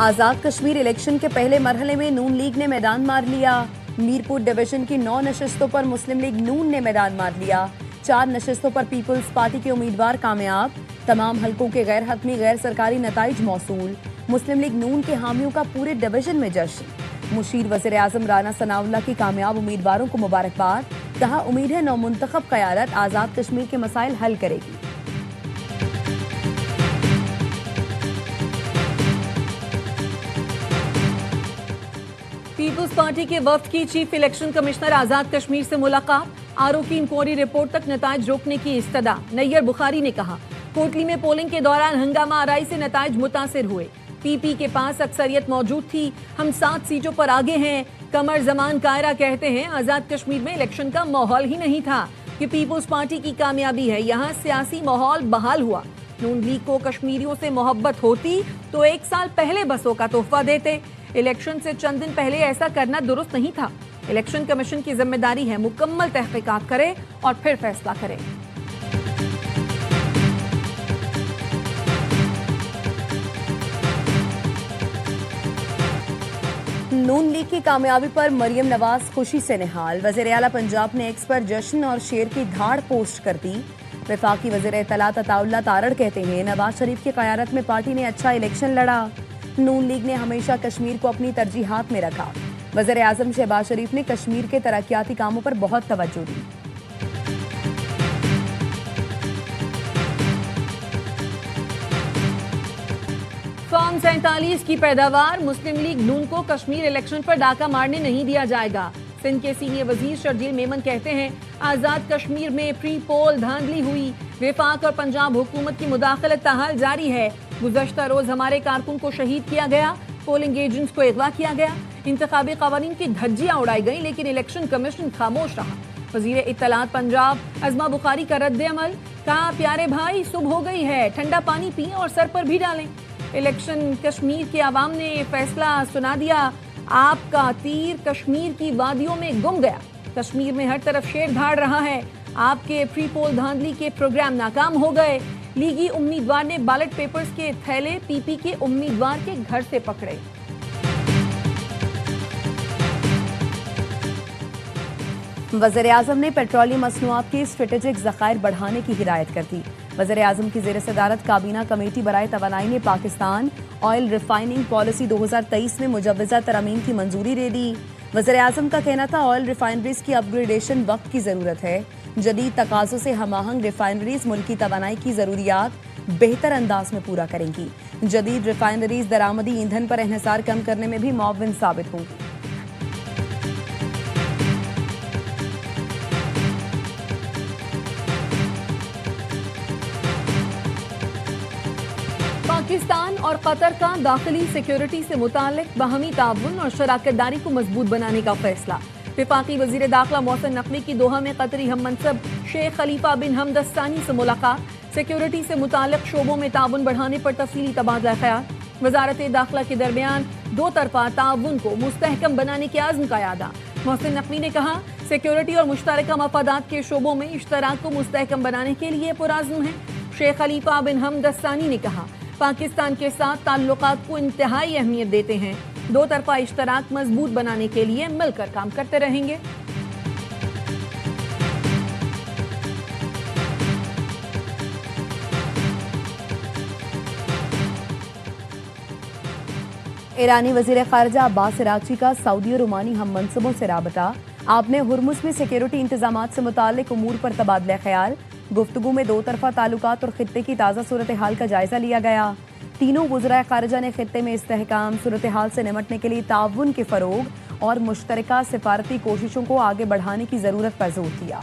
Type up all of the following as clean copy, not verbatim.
Azad Kashmir election के पहले मरहले में नून लीग ने मैदान मार लिया। मीरपुर डिवीजन की 9 नशस्तों पर मुस्लिम लीग नून ने मैदान मार लिया। 4 नशस्तों पर पीपल्स पार्टी के उम्मीदवार कामयाब। तमाम हलकों के गैर हतमी गैर सरकारी नताइज मौसूल। मुस्लिम लीग नून के हामियों का पूरे डिवीजन में जश्न। मुशीर वज़ीर आज़म राना सनाउल्लाह की कामयाब उम्मीदवारों को मुबारकबाद। कहा उम्मीद है नौमुंतखब क़यादत आज़ाद कश्मीर के मसाइल हल करेगी। पीपल्स पार्टी के वफ्द की chief election commissioner Azad Kashmir से मुलाकात। आरओ की इंक्वायरी रिपोर्ट तक नताइज रोकने की इस्तदा। नैयर बुखारी ने कहा कोटली में पोलिंग के दौरान हंगामा आराई से नताइज मुतासिर हुए। पीपी के पास अक्सरियत मौजूद थी, हम 7 सीटों पर आगे हैं। कमर जमान कायरा कहते हैं आज़ाद कश्मीर में इलेक्शन का माहौल ही नहीं था कि पीपल्स पार्टी की कामयाबी है, यहाँ सियासी माहौल बहाल हुआ। नून लीग को कश्मीरियों से मोहब्बत होती तो 1 साल पहले बसों का तोहफा देते। इलेक्शन से चंद दिन पहले ऐसा करना दुरुस्त नहीं था। इलेक्शन कमीशन की जिम्मेदारी है मुकम्मल तहकीकात करे और फिर फैसला करे। नून लीग की कामयाबी पर मरियम नवाज खुशी से निहाल। वज़ीर आला पंजाब ने एक्स पर जश्न और शेर की धाड़ पोस्ट कर दी। वफाकी वज़ीर इत्तलात अताउल्लाह तारड़ कहते हैं नवाज शरीफ की क़यादत में पार्टी ने अच्छा इलेक्शन लड़ा। नून लीग ने हमेशा कश्मीर को अपनी तरजीहात में रखा। वज़ीर आज़म शहबाज शरीफ ने कश्मीर के तरक्याती कामों पर बहुत तवज्जो दी। फॉर्म 47 की पैदावार। मुस्लिम लीग नून को कश्मीर इलेक्शन पर डाका मारने नहीं दिया जाएगा। सिंध के सीनियर वजीर शर्जील मेमन कहते हैं आज़ाद कश्मीर में प्री पोल धांधली हुई। वफाक और पंजाब हुकूमत की मुदाखलत ताहाल जारी है। गुज़श्ता रोज हमारे कारकुन को शहीद किया गया, पोलिंग एजेंट्स को अगवा किया गया, इंतखाबी कवानीन की धज्जियां उड़ाई गई, लेकिन इलेक्शन कमीशन खामोश रहा। वजीर इत्तलात पंजाब अज़मा बुखारी का रद्द अमल। कहा प्यारे भाई सुबह हो गई है, ठंडा पानी पिएं और सर पर भी डालें। इलेक्शन कश्मीर के आवाम ने फैसला सुना दिया। आपका तीर कश्मीर की वादियों में गुम गया। कश्मीर में हर तरफ शेर धाड़ रहा है। आपके प्री पोल धांधली के प्रोग्राम नाकाम हो गए। लीगी उम्मीदवार ने बैलेट पेपर्स के थैले पीपी के उम्मीदवार के घर से पकड़े। वज़ीर आज़म ने पेट्रोलियम मसनूआत के स्ट्रेटेजिक ज़खायर बढ़ाने की हिदायत कर दी। वज़ीर आज़म की ज़ेर सदारत काबीना कमेटी बराए तवानाई ने पाकिस्तान ऑयल रिफाइनिंग पॉलिसी 2023 में मुजव्वज़ा तरमीम की मंजूरी दे दी। वज़ीर आज़म का कहना था ऑयल रिफाइनरीज की अपग्रेडेशन वक्त की ज़रूरत है। जदीद तकाज़ों से हमाहंग रिफाइनरीज मुल्की तवानाई की ज़रूरियात बेहतर अंदाज में पूरा करेंगी। जदीद रिफाइनरीज दरामदी ईंधन पर इन्हिसार कम करने में भी मुअव्विन साबित होंगी। पाकिस्तान और कतर का दाखिली सिक्योरिटी से मुताल्लिक बाहमी ताउन और शराकतदारी को मजबूत बनाने का फैसला। वफाकी वजीर दाखिला मोहसिन नकवी की दोहा में कतरी हम मनसब शेख खलीफा बिन हमद अस्सानी से मुलाकात। सिक्योरिटी से मुताल्लिक शोबों में ताउन बढ़ाने पर तफसीली तबादला ख्याल। वजारत दाखिला के दरमियान 2 तरफा ताउन को मुस्तहकम बनाने के आज़म का यादा। मोहसिन नकवी ने कहा सिक्योरिटी और मुश्तरका मफादात के शोबों में इश्तराक को मुस्तहकम बनाने के लिए पुराज़्म है। शेख खलीफा बिन हमद अस्सानी ने कहा पाकिस्तान के साथ ताल्लुकात को इंतहाई अहमियत देते हैं। 2 तरफा इश्तराक मजबूत बनाने के लिए मिलकर काम करते रहेंगे। ईरानी वजीर खारजा अब्बास इराक़ची का सऊदी और ओमानी हम मनसबों से राबता। आपने हुर्मुज़ में सिक्योरिटी इंतजामात से मुताल्लिक उमूर पर तबादला ख्याल। गुफ्तगू में 2 तरफा ताल्लुकात और खित्ते की ताज़ा सूरत हाल का जायजा लिया गया। तीनों वज़राए ख़ारिजा ने खित्ते में इस्तेहकाम, सूरत हाल से निमटने के लिए ताउन के फ़रोग और मुश्तरका सिफारती कोशिशों को आगे बढ़ाने की ज़रूरत पर जोर दिया।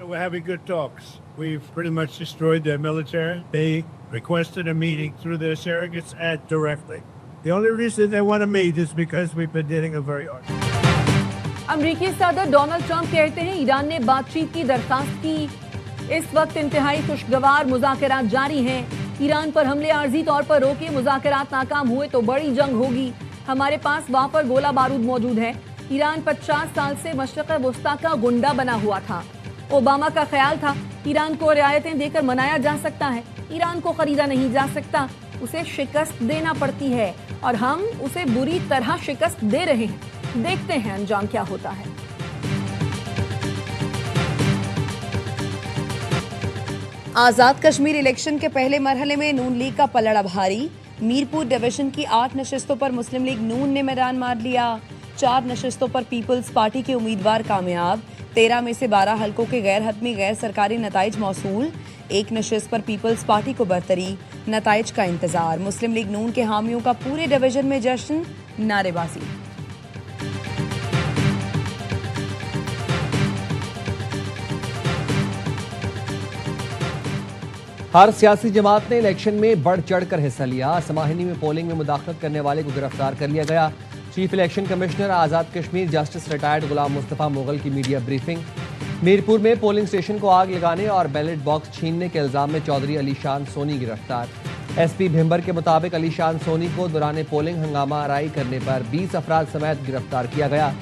We're having good talks. We've pretty much destroyed their military. They requested a meeting through their surrogates and directly. The only reason they want to meet is because we've been dealing a very hard. अमरीकी सदर Donald Trump कहते हैं Iran ने बातचीत की दरखास्त की। इस वक्त इंतहाई खुशगवार मुज़ाकरात जारी हैं। ईरान पर हमले आर्जी तौर पर रोके, मुज़ाकरात नाकाम हुए तो बड़ी जंग होगी। हमारे पास वाफर गोला बारूद मौजूद है। ईरान 50 साल से मशरिक़ वस्ता का गुंडा बना हुआ था। ओबामा का ख्याल था ईरान को रियायतें देकर मनाया जा सकता है, ईरान को खरीदा नहीं जा सकता, उसे शिकस्त देना पड़ती है और हम उसे बुरी तरह शिकस्त दे रहे हैं। देखते हैं अंजाम क्या होता है। आज़ाद कश्मीर इलेक्शन के पहले मरहले में नून लीग का पलड़ा भारी। मीरपुर डिवीजन की 8 नशिस्तों पर मुस्लिम लीग नून ने मैदान मार लिया। 4 नशिस्तों पर पीपल्स पार्टी के उम्मीदवार कामयाब। 13 में से 12 हलकों के गैर हतमी गैर सरकारी नताइज मौसूल। 1 नशिस्त पर पीपल्स पार्टी को बरतरी, नताइज का इंतजार। मुस्लिम लीग नून के हामियों का पूरे डिवीजन में जश्न, नारेबाजी। हर सियासी जमात ने इलेक्शन में बढ़ चढ़ कर हिस्सा लिया। समाहिनी में पोलिंग में मुदाखलत करने वाले को गिरफ्तार कर लिया गया। Chief election commissioner Azad Kashmir justice retired गुलाम मुस्तफ़ा मुगल की मीडिया ब्रीफिंग। मीरपुर में पोलिंग स्टेशन को आग लगाने और बैलेट बॉक्स छीनने के इल्जाम में चौधरी अलीशान सोनी गिरफ्तार। एसपी भिंबर के मुताबिक अलीशान सोनी को दौरान पोलिंग हंगामा आराई करने पर 20 अफराद समेत गिरफ्तार किया गया।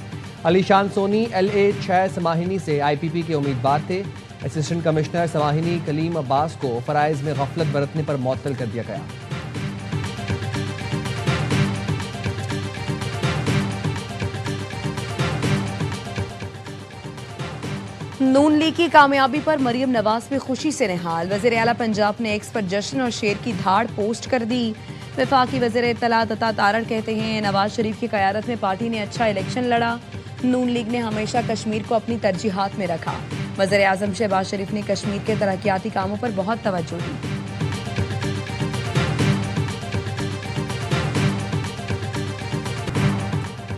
अलीशान सोनी LA 6 समाहिनी से IPP के उम्मीदवार थे। असिस्टेंट कमिश्नर समाहिनी कलीम अब्बास को फराइज में गफलत बरतने पर मुअत्तल कर दिया गया। नून लीग की कामयाबी पर मरियम नवाज भी खुशी से निहाल। वज़ीर आला पंजाब ने एक्स पर जश्न और शेर की धाड़ पोस्ट कर दी। वफाकी वज़ीर इत्तलात अता तारड़ कहते हैं नवाज शरीफ की क़यादत में पार्टी ने अच्छा इलेक्शन लड़ा। नून लीग ने हमेशा कश्मीर को अपनी तरजीहात में रखा। वज़ीर आज़म शहबाज शरीफ ने कश्मीर के तरक्याती कामों पर बहुत तवज्जो दी।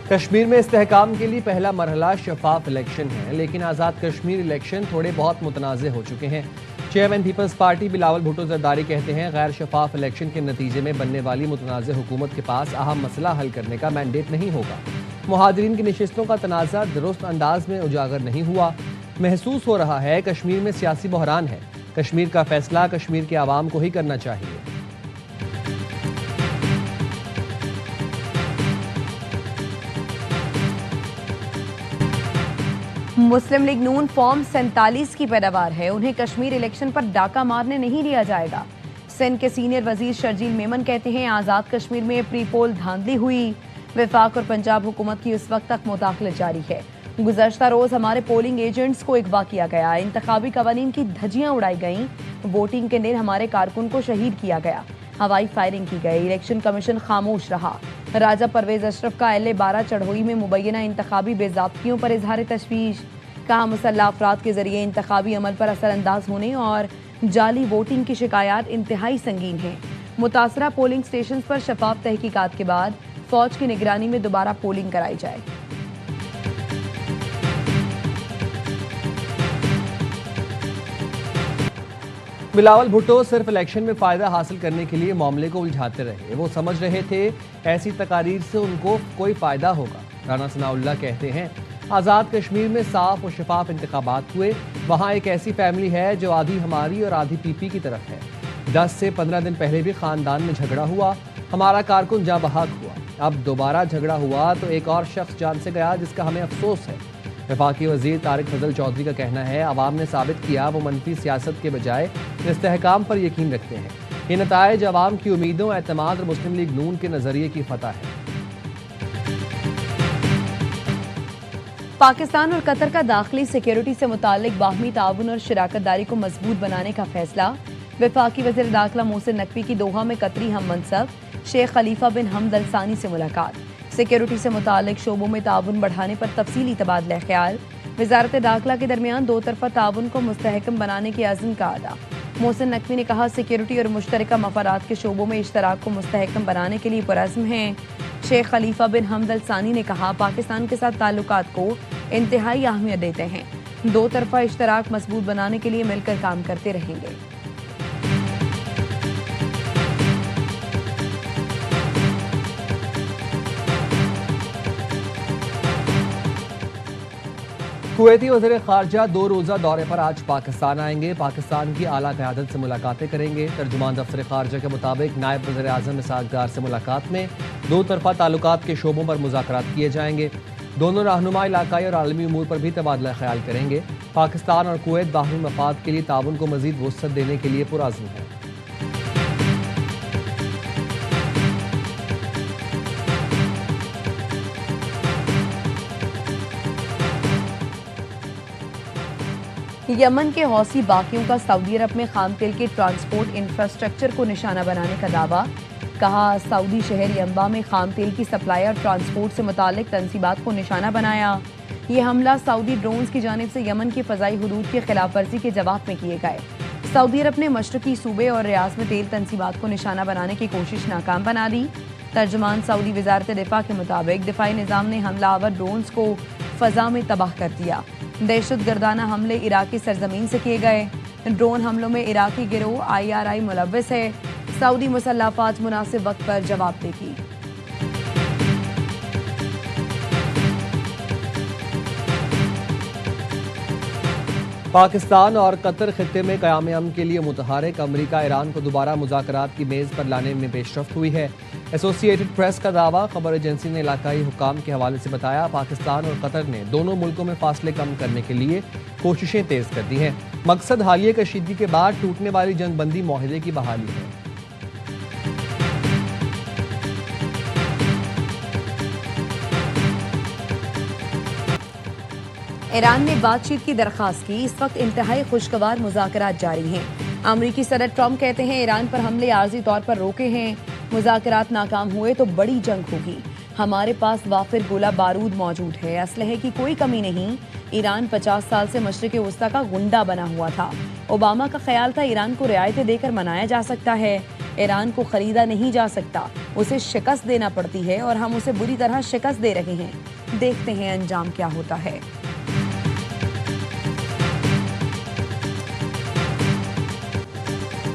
कश्मीर में इस्तेहकाम के लिए पहला मरहला शफाफ इलेक्शन है, लेकिन आज़ाद कश्मीर इलेक्शन थोड़े बहुत मुतनाज़े हो चुके हैं। Chairman people's party Bilawal Bhutto Zardari कहते हैं गैर शफाफ इलेक्शन के नतीजे में बनने वाली मुतनाज़े हुकूमत के पास अहम मसला हल करने का मैंडेट नहीं होगा। मुहाजिरीन की नशिस्तों का तनाज़ा दुरुस्त अंदाज में उजागर नहीं हुआ। महसूस हो रहा है कश्मीर में सियासी बहरान है। कश्मीर का फैसला कश्मीर के आवाम को ही करना चाहिए। मुस्लिम लीग नून फॉर्म 47 की पैदावार है, उन्हें कश्मीर इलेक्शन पर डाका मारने नहीं दिया जाएगा। सिंध के सीनियर वजीर शर्जील मेमन कहते हैं आज़ाद कश्मीर में प्री पोल धांधली हुई। वफाक और पंजाब हुकूमत की उस वक्त तक मुदाखलत जारी है। गुज़श्ता रोज हमारे पोलिंग एजेंट्स को अगवा किया गया, इंतखाबी कवानीन की धज्जियां उड़ाई गईं, वोटिंग के दिन हमारे कारकुन को शहीद किया गया, हवाई फायरिंग की गई। इलेक्शन कमीशन खामोश रहा। राजा परवेज अशरफ का LA 12 चढ़ोई में मुबैना इंतखाबी बेज़ाब्तियों पर इजहार तशवीश। कहा मुसल्लह अफराद के जरिए इंतखाबी अमल पर असरअंदाज होने और जाली वोटिंग की शिकायत इंतहाई संगीन है। मुतासरा पोलिंग स्टेशन पर शफाफ तहकीकात के बाद फौज की निगरानी में दोबारा पोलिंग कराई जाए। बिलावल भुट्टो सिर्फ इलेक्शन में फ़ायदा हासिल करने के लिए मामले को उलझाते रहे। वो समझ रहे थे ऐसी तकारीर से उनको कोई फ़ायदा होगा। राना सनाउल्लाह कहते हैं आज़ाद कश्मीर में साफ और शफाफ इंतखाबात हुए। वहाँ एक ऐसी फैमिली है जो आधी हमारी और आधी PP की तरफ है। 10 से 15 दिन पहले भी ख़ानदान में झगड़ा हुआ, हमारा कारकुन जाँ बहक हुआ। अब दोबारा झगड़ा हुआ तो एक और शख्स जान से गया, जिसका हमें अफसोस है। वफाकी वज़ीर तारिक फजल चौधरी का कहना है अवाम ने साबित किया वो मनफी सियासत के बजाय इस्तेहकाम पर यकीन रखते हैं। ये नताइज अवाम की उम्मीदों, एतमाद और मुस्लिम लीग नून के नज़रिए की फतह है। पाकिस्तान और कतर का दाखिली सिक्योरिटी से मुताल्लिक बाहमी ताउन और शराकतदारी को मजबूत बनाने का फैसला। वफाकी वज़ीर दाखिला मोहसिन नकवी की दोहा में कतरी हम मनसब शेख खलीफा बिन हमद अल सानी से मुलाकात। सिक्योरिटी से मुताल्लिक शोबों में ताउन बढ़ाने पर तफसीली तबादला ख्याल। वजारत दाखिला के दरमियान दो तरफा ताउन को मुस्तहकम बनाने के अज़्म का अदा। मोहसिन नकवी ने कहा सिक्योरिटी और मुश्तरका मफादात के शोबों में इश्तराक को मुस्तहकम बनाने के लिए पुरअज़्म हैं। शेख खलीफा बिन हमद अल सानी ने कहा पाकिस्तान के साथ ताल्लुकात को इंतहाई अहमियत देते हैं। दो तरफा इश्तराक मजबूत बनाने के लिए मिलकर काम करते रहेंगे। कुवैती वज़ीर ख़ारजा 2 रोज़ा दौरे पर आज पाकिस्तान आएंगे। पाकिस्तान की आला क़यादत से मुलाकातें करेंगे। तर्जुमान दफ्तर ख़ारजा के मुताबिक नायब वज़ीर आज़म इसहाक़ डार से मुलाकात में दो तरफा ताल्लुकात के शोबों पर मुज़ाकरात किए जाएंगे। दोनों रहनुमा इलाकाई और आलमी उमूर पर भी तबादला ख्याल करेंगे। پاکستان اور کویت باہمی مفاد کے لیے تعاون کو مزید وسعت دینے کے لیے پرعزم ہے۔ یمن کے حوثی باغیوں کا سعودی عرب میں خام تیل کے ٹرانسپورٹ انفراسٹرکچر کو نشانہ بنانے کا دعویٰ۔ کہا سعودی شہر ینبع میں خام تیل کی سپلائی اور ٹرانسپورٹ سے متعلق تنصیبات کو نشانہ بنایا۔ یہ حملہ سعودی ڈرونز کی جانب سے یمن کی فضائی حدود کی خلاف ورزی کے جواب میں کیے گئے۔ سعودی عرب نے مشرقی صوبے اور ریاض میں تیل تنصیبات کو نشانہ بنانے کی کوشش ناکام بنا دی۔ ترجمان سعودی وزارت دفاع کے مطابق دفاعی نظام نے حملہ آور ڈرونز کو فضا میں تباہ کر دیا۔ دہشت گردانہ حملے عراقی سرزمین سے کیے گئے۔ ڈرون حملوں میں عراقی گروہ IRI ملوث ہے۔ سعودی مسلح افواج مناسب وقت پر جواب دے گی۔ پاکستان اور قطر خطے میں قیام امن کے لیے متحرک۔ امریکہ ایران کو دوبارہ مذاکرات کی میز پر لانے میں پیش رفت ہوئی ہے۔ ایسوسی ایٹڈ پریس کا دعویٰ، خبر ایجنسی نے علاقائی حکام کے حوالے سے بتایا، پاکستان اور قطر نے دونوں ملکوں میں فاصلے کم کرنے کے لیے کوششیں تیز کر دی ہیں۔ مقصد حالیہ کشیدگی کے بعد ٹوٹنے والی جنگ بندی معاہدے کی بحالی ہے۔ ایران نے بات چیت کی درخواست کی۔ اس وقت انتہائی خوشگوار مذاکرات جاری ہیں۔ امریکی صدر ٹرمپ کہتے ہیں ایران پر حملے عارضی طور پر روکے ہیں، مذاکرات ناکام ہوئے تو بڑی جنگ ہوگی۔ ہمارے پاس وافر گولہ بارود موجود ہے، اسلحے کی کوئی کمی نہیں۔ ایران 50 سال سے مشرق وسطی کا گنڈا بنا ہوا تھا۔ اوباما کا خیال تھا ایران کو رعایتیں دے کر منایا جا سکتا ہے۔ ایران کو خریدا نہیں جا سکتا، اسے شکست دینا پڑتی ہے اور ہم اسے بری طرح شکست دے رہے ہیں۔ دیکھتے ہیں انجام کیا ہوتا ہے۔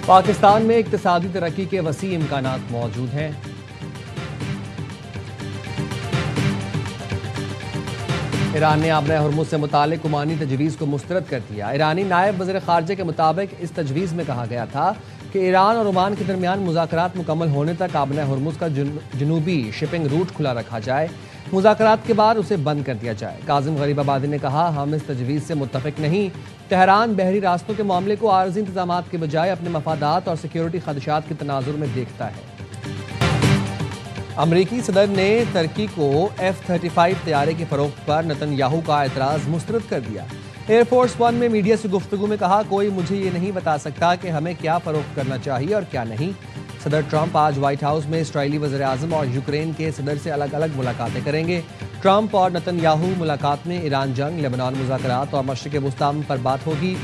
پاکستان میں اقتصادی ترقی کے وسیع امکانات موجود ہیں۔ ایران نے آبرہ ہرمز سے متعلق عمانی تجویز کو مسترد کر دیا۔ ایرانی نائب وزیر خارجہ کے مطابق اس تجویز میں کہا گیا تھا کہ ایران اور عمان کے درمیان مذاکرات مکمل ہونے تک آبرہ ہرمز کا جنوبی شپنگ روٹ کھلا رکھا جائے، مذاکرات کے بعد اسے بند کر دیا جائے۔ کاظم غریب آبادی نے کہا، ہم اس تجویز سے متفق نہیں۔ تہران بحری راستوں کے معاملے کو عارضی انتظامات کے بجائے اپنے مفادات اور سیکیورٹی خدشات کے تناظر میں دیکھتا ہے۔ امریکی صدر نے ترکی کو F-35 طیارے کی فروخت پر نتن یاہو کا اعتراض مسترد کر دیا۔ ایئر فورس ون میں میڈیا سے گفتگو میں کہا، کوئی مجھے یہ نہیں بتا سکتا کہ ہمیں کیا فروخت کرنا چاہیے اور کیا نہیں۔ صدر ٹرمپ آج وائٹ ہاؤس میں اسرائیلی وزیر اعظم اور یوکرین کے صدر سے الگ الگ ملاقاتیں کریں گے۔ ٹرمپ اور نتن یاہو ملاقات میں ایران جنگ، لبنان مذاکرات اور مشرق وسطی پر بات ہوگی۔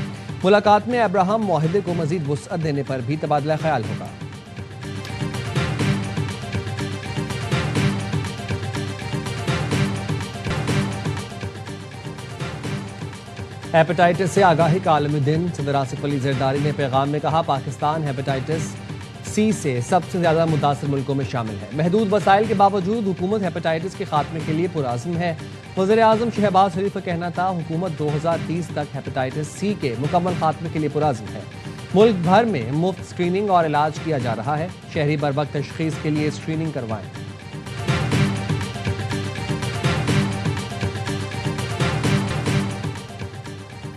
ملاقات میں ابراہم معاہدے کو مزید وسعت دینے پر بھی تبادلہ خیال ہوگا۔ ہیپاٹائٹس سے آگاہی کا عالمی دن، صدر آصف علی زرداری نے پیغام میں کہا، پاکستان ہیپاٹائٹس سی سے سب سے زیادہ متاثر ملکوں میں شامل ہے۔ محدود وسائل کے باوجود حکومت ہیپاٹائٹس کے خاتمے کے لیے پرعزم ہے۔ وزیر اعظم شہباز شریف کا کہنا تھا، حکومت 2030 تک ہیپاٹائٹس سی کے مکمل خاتمے کے لیے پرعزم ہے۔ ملک بھر میں مفت اسکریننگ اور علاج کیا جا رہا ہے۔ شہری بروقت تشخیص کے لیے اسکریننگ کروائیں۔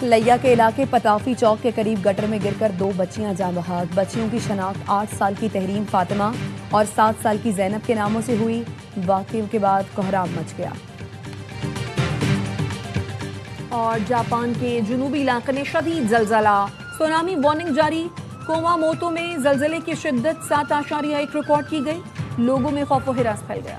لیا کے علاقے پتافی چوک کے قریب گٹر میں گر کر 2 بچیاں جاں بحق۔ بچیوں کی شناخت 8 سال کی تحریم فاطمہ اور 7 سال کی زینب کے ناموں سے ہوئی۔ واقعے کے بعد کوہرام مچ گیا۔ اور جاپان کے جنوبی علاقے میں شدید زلزلہ، سونامی وارننگ جاری۔ کوماموتو میں زلزلے کی شدت 7.1 ریکارڈ کی گئی۔ لوگوں میں خوف و ہراس پھیل گیا۔